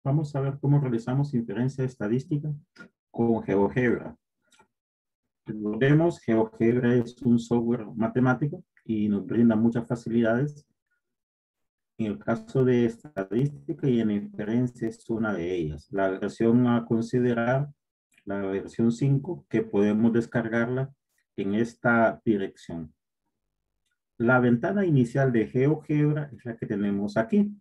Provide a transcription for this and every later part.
Vamos a ver cómo realizamos inferencia estadística con GeoGebra. Recordemos, GeoGebra es un software matemático y nos brinda muchas facilidades. En el caso de estadística y en inferencia es una de ellas. La versión a considerar, la versión 5, que podemos descargarla en esta dirección. La ventana inicial de GeoGebra es la que tenemos aquí.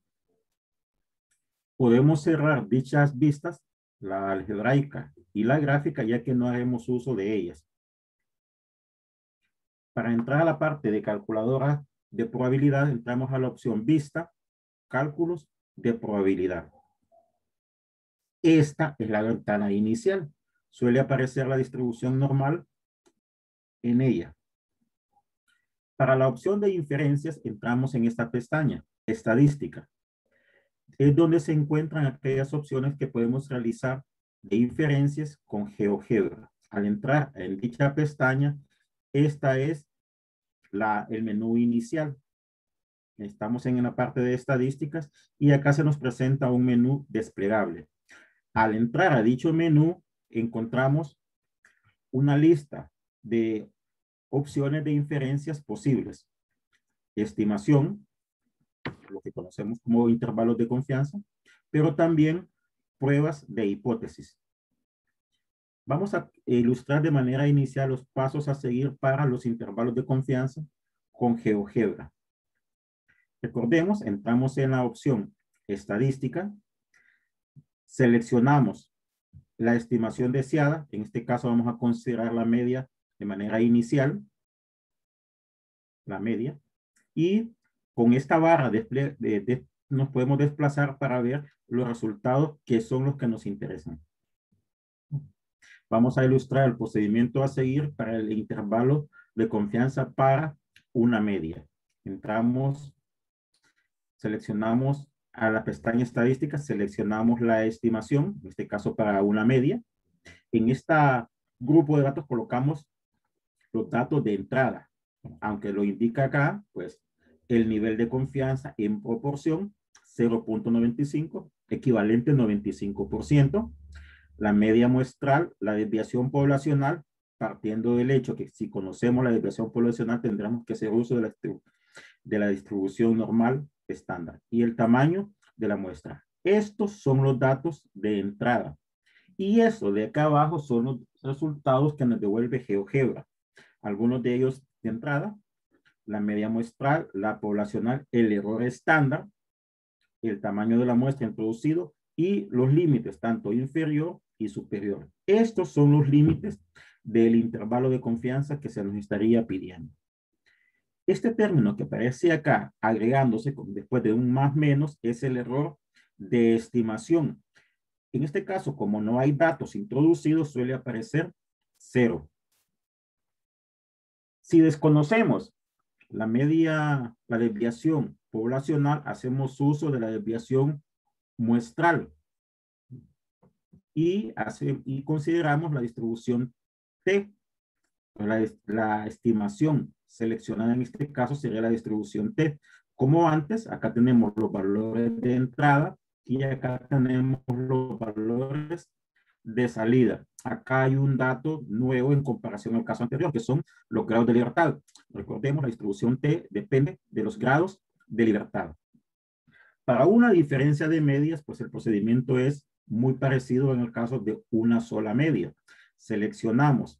Podemos cerrar dichas vistas, la algebraica y la gráfica, ya que no haremos uso de ellas. Para entrar a la parte de calculadora de probabilidad, entramos a la opción Vista, Cálculos de probabilidad. Esta es la ventana inicial. Suele aparecer la distribución normal en ella. Para la opción de inferencias, entramos en esta pestaña, Estadística. Es donde se encuentran aquellas opciones que podemos realizar de inferencias con GeoGebra. Al entrar en dicha pestaña, esta es el menú inicial. Estamos en la parte de estadísticas y acá se nos presenta un menú desplegable. Al entrar a dicho menú, encontramos una lista de opciones de inferencias posibles. Estimación, lo que conocemos como intervalos de confianza, pero también pruebas de hipótesis. Vamos a ilustrar de manera inicial los pasos a seguir para los intervalos de confianza con GeoGebra. Recordemos, entramos en la opción estadística, seleccionamos la estimación deseada, en este caso vamos a considerar la media de manera inicial, la media, y con esta barra nos podemos desplazar para ver los resultados que son los que nos interesan. Vamos a ilustrar el procedimiento a seguir para el intervalo de confianza para una media. Entramos, seleccionamos a la pestaña estadística, seleccionamos la estimación, en este caso para una media. En este grupo de datos colocamos los datos de entrada, aunque lo indica acá, pues el nivel de confianza en proporción 0.95, equivalente al 95%. La media muestral, la desviación poblacional, partiendo del hecho que si conocemos la desviación poblacional tendremos que hacer uso de la distribución normal estándar y el tamaño de la muestra. Estos son los datos de entrada. Y eso de acá abajo son los resultados que nos devuelve GeoGebra. Algunos de ellos de entrada, la media muestral, la poblacional, el error estándar, el tamaño de la muestra introducido y los límites, tanto inferior y superior. Estos son los límites del intervalo de confianza que se nos estaría pidiendo. Este término que aparece acá, agregándose después de un más menos, es el error de estimación. En este caso, como no hay datos introducidos, suele aparecer 0. Si desconocemos la media, la desviación poblacional, hacemos uso de la desviación muestral y consideramos la distribución T. La estimación seleccionada en este caso sería la distribución T. Como antes, acá tenemos los valores de entrada y acá tenemos los valores de salida. Acá hay un dato nuevo en comparación al caso anterior, que son los grados de libertad. Recordemos, la distribución T depende de los grados de libertad. Para una diferencia de medias, pues el procedimiento es muy parecido en el caso de una sola media. Seleccionamos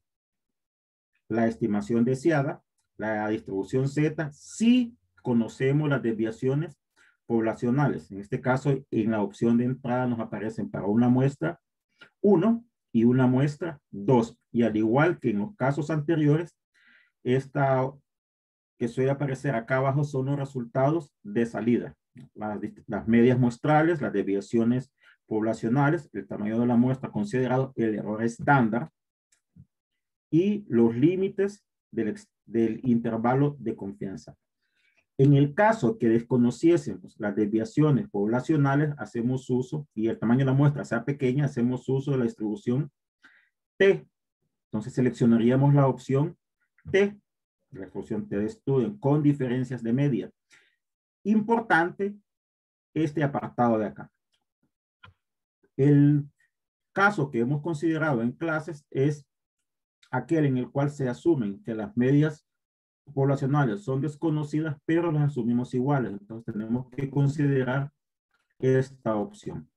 la estimación deseada, la distribución Z, si conocemos las desviaciones poblacionales. En este caso, en la opción de entrada nos aparecen para una muestra 1 y una muestra 2. Y al igual que en los casos anteriores, esta que suele aparecer acá abajo son los resultados de salida. Las medias muestrales, las desviaciones poblacionales, el tamaño de la muestra considerado, el error estándar y los límites del intervalo de confianza. En el caso que desconociésemos las desviaciones poblacionales, hacemos uso, y el tamaño de la muestra sea pequeña, hacemos uso de la distribución T. Entonces seleccionaríamos la opción T, la función T de estudio, con diferencias de media. Importante este apartado de acá. El caso que hemos considerado en clases es aquel en el cual se asumen que las medias poblacionales son desconocidas, pero las asumimos iguales. Entonces tenemos que considerar esta opción.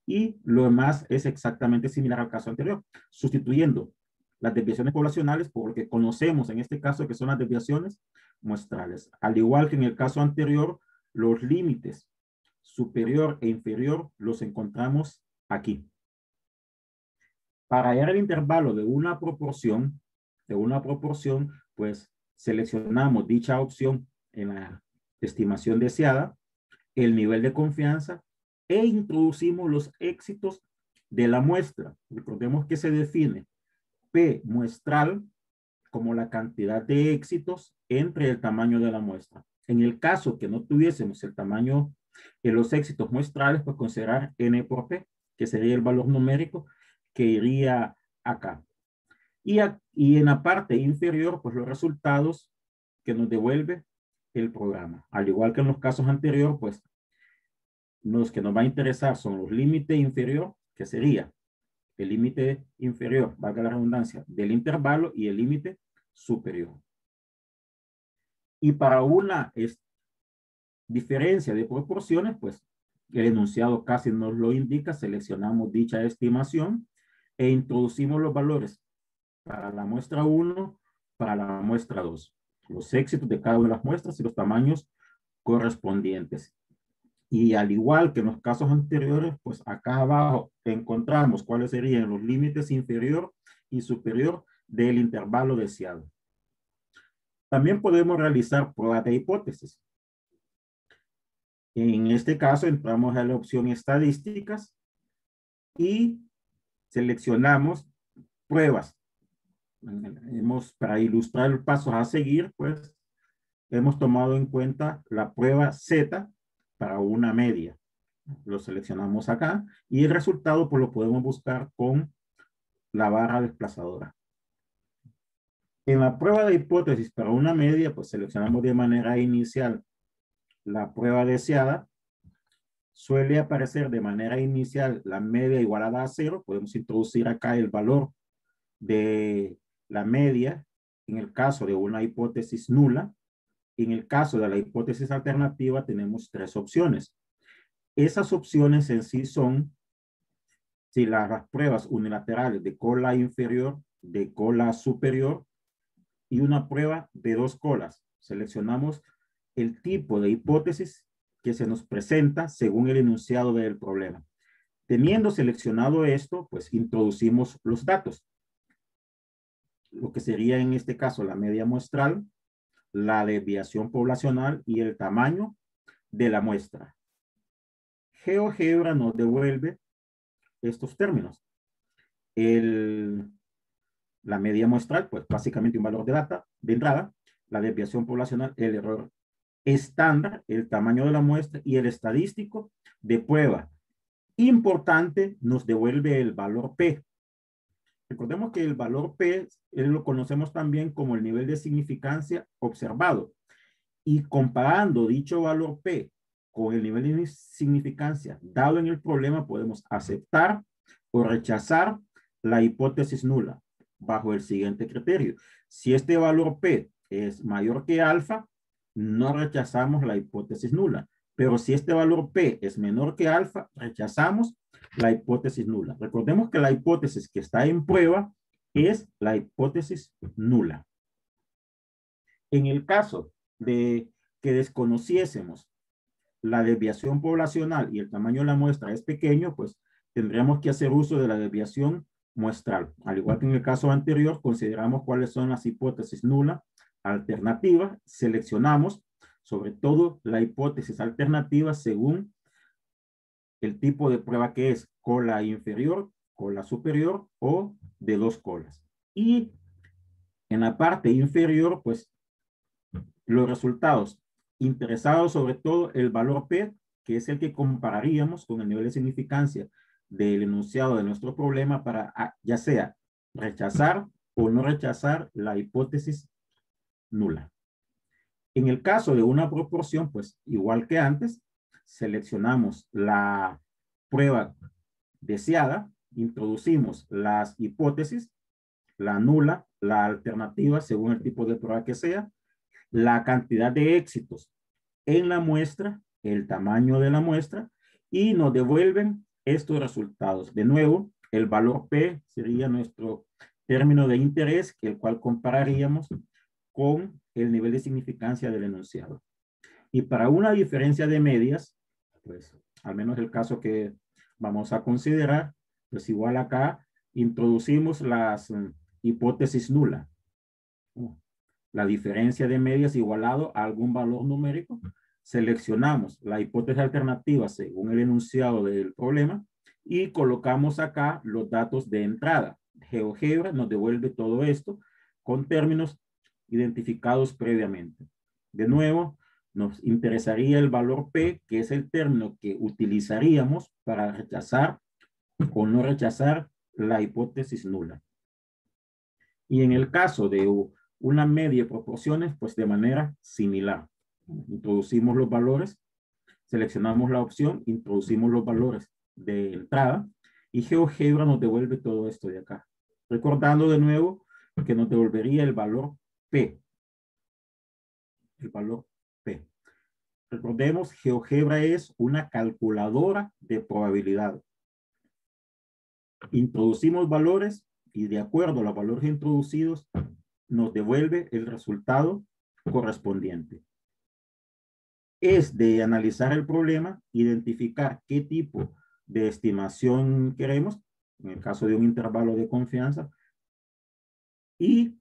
Y lo demás es exactamente similar al caso anterior, sustituyendo las desviaciones poblacionales por lo que conocemos en este caso que son las desviaciones muestrales. Al igual que en el caso anterior, los límites superior e inferior los encontramos aquí. Para hallar el intervalo de una proporción, pues seleccionamos dicha opción en la estimación deseada, el nivel de confianza e introducimos los éxitos de la muestra. Recordemos que se define P muestral como la cantidad de éxitos entre el tamaño de la muestra. En el caso que no tuviésemos el tamaño de los éxitos muestrales, pues considerar N por P, que sería el valor numérico que iría acá. Y en la parte inferior, pues los resultados que nos devuelve el programa. Al igual que en los casos anteriores, pues los que nos va a interesar son los límites inferior, que sería el límite inferior, valga la redundancia, del intervalo y el límite superior. Y para una diferencia de proporciones, pues el enunciado casi nos lo indica, seleccionamos dicha estimación e introducimos los valores para la muestra 1, para la muestra 2, los éxitos de cada una de las muestras y los tamaños correspondientes. Y al igual que en los casos anteriores, pues acá abajo encontramos cuáles serían los límites inferior y superior del intervalo deseado. También podemos realizar pruebas de hipótesis. En este caso entramos a la opción estadísticas y seleccionamos pruebas. Para ilustrar el paso a seguir, pues hemos tomado en cuenta la prueba Z para una media. Lo seleccionamos acá y el resultado pues lo podemos buscar con la barra desplazadora. En la prueba de hipótesis para una media, pues seleccionamos de manera inicial la prueba deseada. Suele aparecer de manera inicial la media igualada a 0. Podemos introducir acá el valor de la media en el caso de una hipótesis nula. En el caso de la hipótesis alternativa tenemos 3 opciones. Esas opciones en sí son si las pruebas unilaterales de cola inferior, de cola superior y una prueba de 2 colas. Seleccionamos el tipo de hipótesis que se nos presenta según el enunciado del problema. Teniendo seleccionado esto, pues introducimos los datos. Lo que sería en este caso la media muestral, la desviación poblacional y el tamaño de la muestra. GeoGebra nos devuelve estos términos. La media muestral, pues básicamente un valor de entrada, la desviación poblacional, el error estándar, el tamaño de la muestra y el estadístico de prueba. Importante, nos devuelve el valor P. Recordemos que el valor P lo conocemos también como el nivel de significancia observado. Y comparando dicho valor P con el nivel de significancia dado en el problema, podemos aceptar o rechazar la hipótesis nula bajo el siguiente criterio. Si este valor P es mayor que alfa, no rechazamos la hipótesis nula. Pero si este valor P es menor que alfa, rechazamos la hipótesis nula. Recordemos que la hipótesis que está en prueba es la hipótesis nula. En el caso de que desconociésemos la desviación poblacional y el tamaño de la muestra es pequeño, pues tendríamos que hacer uso de la desviación muestral. Al igual que en el caso anterior, consideramos cuáles son las hipótesis nula, alternativa, seleccionamos sobre todo la hipótesis alternativa según el tipo de prueba que es cola inferior, cola superior o de 2 colas. Y en la parte inferior, pues los resultados interesados sobre todo el valor P, que es el que compararíamos con el nivel de significancia del enunciado de nuestro problema para ya sea rechazar o no rechazar la hipótesis nula. En el caso de una proporción, pues igual que antes, seleccionamos la prueba deseada, introducimos las hipótesis, la nula, la alternativa, según el tipo de prueba que sea, la cantidad de éxitos en la muestra, el tamaño de la muestra, y nos devuelven estos resultados. De nuevo, el valor P sería nuestro término de interés, el cual compararíamos con el nivel de significancia del enunciado. Y para una diferencia de medias, pues al menos el caso que vamos a considerar, pues igual acá introducimos las hipótesis nula. La diferencia de medias igualado a algún valor numérico. Seleccionamos la hipótesis alternativa según el enunciado del problema y colocamos acá los datos de entrada. GeoGebra nos devuelve todo esto con términos identificados previamente. De nuevo, nos interesaría el valor P, que es el término que utilizaríamos para rechazar o no rechazar la hipótesis nula. Y en el caso de una media de proporciones, pues de manera similar. Introducimos los valores, seleccionamos la opción, introducimos los valores de entrada y GeoGebra nos devuelve todo esto de acá. Recordando de nuevo que nos devolvería el valor P. El valor P. Recordemos, GeoGebra es una calculadora de probabilidad. Introducimos valores y de acuerdo a los valores introducidos nos devuelve el resultado correspondiente. Es de analizar el problema, identificar qué tipo de estimación queremos, en el caso de un intervalo de confianza, y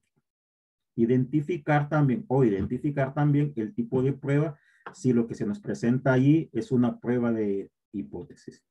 identificar también el tipo de prueba si lo que se nos presenta allí es una prueba de hipótesis.